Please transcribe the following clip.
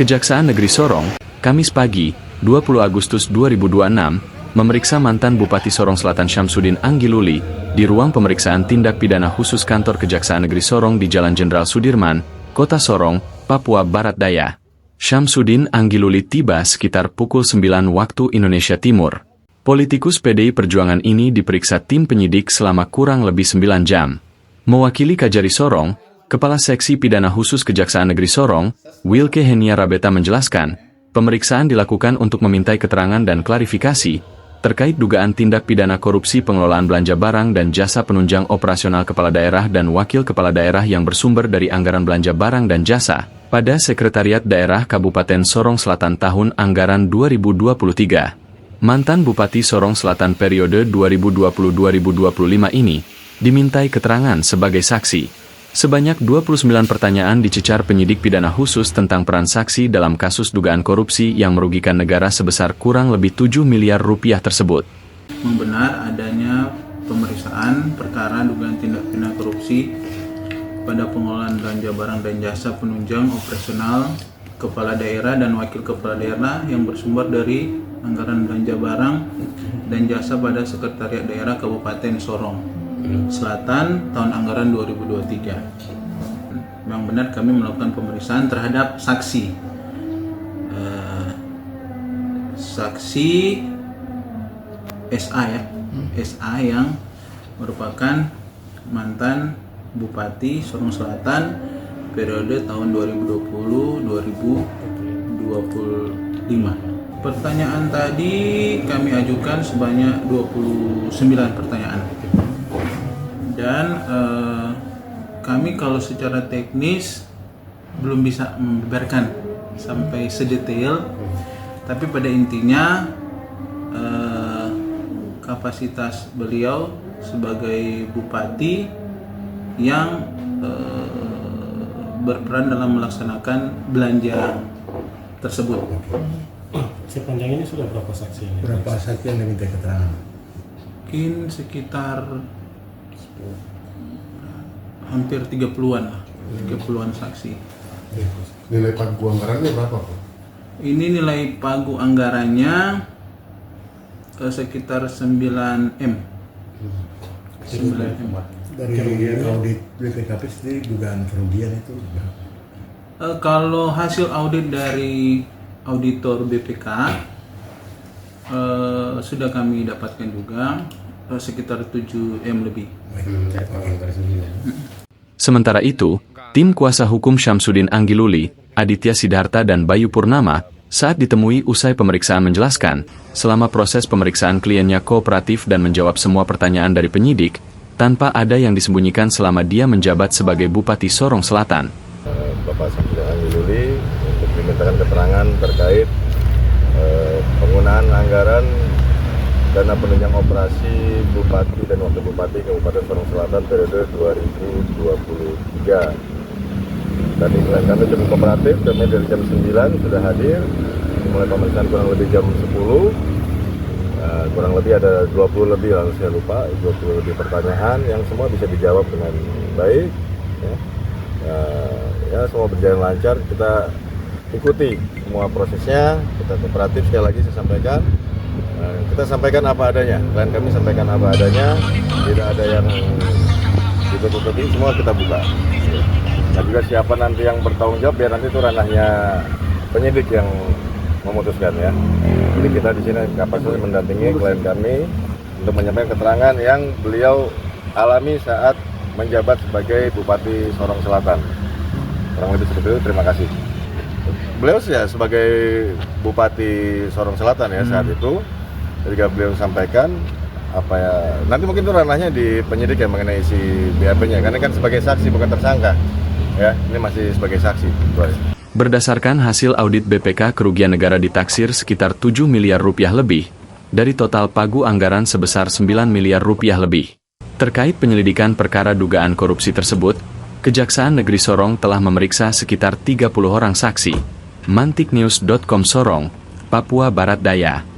Kejaksaan Negeri Sorong, Kamis pagi, 20 Agustus 2026, memeriksa mantan Bupati Sorong Selatan Syamsuddin Anggiluli di ruang pemeriksaan tindak pidana khusus kantor Kejaksaan Negeri Sorong di Jalan Jenderal Sudirman, Kota Sorong, Papua Barat Daya. Syamsuddin Anggiluli tiba sekitar pukul 9 waktu Indonesia Timur. Politikus PDI Perjuangan ini diperiksa tim penyidik selama kurang lebih 9 jam. Mewakili Kajari Sorong, Kepala Seksi Pidana Khusus Kejaksaan Negeri Sorong, Wilke Henia Rabeta menjelaskan, pemeriksaan dilakukan untuk memintai keterangan dan klarifikasi terkait dugaan tindak pidana korupsi pengelolaan belanja barang dan jasa penunjang operasional kepala daerah dan wakil kepala daerah yang bersumber dari anggaran belanja barang dan jasa pada Sekretariat Daerah Kabupaten Sorong Selatan tahun anggaran 2023. Mantan Bupati Sorong Selatan periode 2020-2025 ini dimintai keterangan sebagai saksi. Sebanyak 29 pertanyaan dicecar penyidik pidana khusus tentang peran saksi dalam kasus dugaan korupsi yang merugikan negara sebesar kurang lebih 7 miliar rupiah tersebut. Membenar adanya pemeriksaan perkara dugaan tindak pidana korupsi pada pengelolaan belanja barang dan jasa penunjang operasional kepala daerah dan wakil kepala daerah yang bersumber dari anggaran belanja barang dan jasa pada Sekretariat Daerah Kabupaten Sorong Selatan tahun anggaran 2023. Memang benar kami melakukan pemeriksaan terhadap saksi. Saksi SA ya, SA yang merupakan mantan Bupati Sorong Selatan periode tahun 2020-2025. Pertanyaan tadi kami ajukan sebanyak 29 pertanyaan. Dan kami kalau secara teknis belum bisa membeberkan sampai sedetail, tapi pada intinya kapasitas beliau sebagai bupati yang berperan dalam melaksanakan belanja tersebut. Sepanjang ini sudah berapa saksi? Berapa saksi yang diminta keterangan? Mungkin sekitar hampir 30-an lah, 30-an saksi. Nilai pagu anggarannya berapa, Pak? Ini nilai pagu anggarannya sekitar 9M. 9M. Dari audit BPKP sendiri dugaan kerugian itu berapa? Kalau hasil audit dari auditor BPK sudah kami dapatkan juga sekitar 7M lebih. Sementara itu, tim kuasa hukum Syamsuddin Anggiluli, Aditya Siddharta dan Bayu Purnama, saat ditemui usai pemeriksaan menjelaskan, selama proses pemeriksaan kliennya kooperatif dan menjawab semua pertanyaan dari penyidik, tanpa ada yang disembunyikan selama dia menjabat sebagai Bupati Sorong Selatan. Bapak Syamsuddin Anggiluli untuk dimintakan keterangan terkait penggunaan anggaran dana penunjang operasi Bupati dan Wakil Bupati Kabupaten Sorong Selatan periode 2023. Tadi klien kami cukup kooperatif, kami dari jam 9 sudah hadir, mulai pemeriksaan kurang lebih jam 10, kurang lebih ada 20 lebih, lalu saya lupa, 20 lebih pertanyaan yang semua bisa dijawab dengan baik. Ya, semua berjalan lancar, kita ikuti semua prosesnya, kita kooperatif, sekali lagi saya sampaikan. Kita sampaikan apa adanya, klien kami sampaikan apa adanya, tidak ada yang ditutupi, semua kita buka. Nah juga siapa nanti yang bertanggung jawab, biar nanti itu ranahnya penyidik yang memutuskan ya. Jadi kita di sini kapasitas mendampingi klien kami untuk menyampaikan keterangan yang beliau alami saat menjabat sebagai Bupati Sorong Selatan. Kurang lebih seperti itu, terima kasih. Beliau ya sebagai Bupati Sorong Selatan ya saat itu. Ketika beliau sampaikan apa ya, nanti mungkin itu ranahnya di penyidik ya mengenai si BAP-nya, karena kan sebagai saksi bukan tersangka ya, ini masih sebagai saksi. Berdasarkan hasil audit BPK, kerugian negara ditaksir sekitar 7 miliar rupiah lebih dari total pagu anggaran sebesar 9 miliar rupiah lebih. Terkait penyelidikan perkara dugaan korupsi tersebut, Kejaksaan Negeri Sorong telah memeriksa sekitar 30 orang saksi. mantiknews.com Sorong, Papua Barat Daya.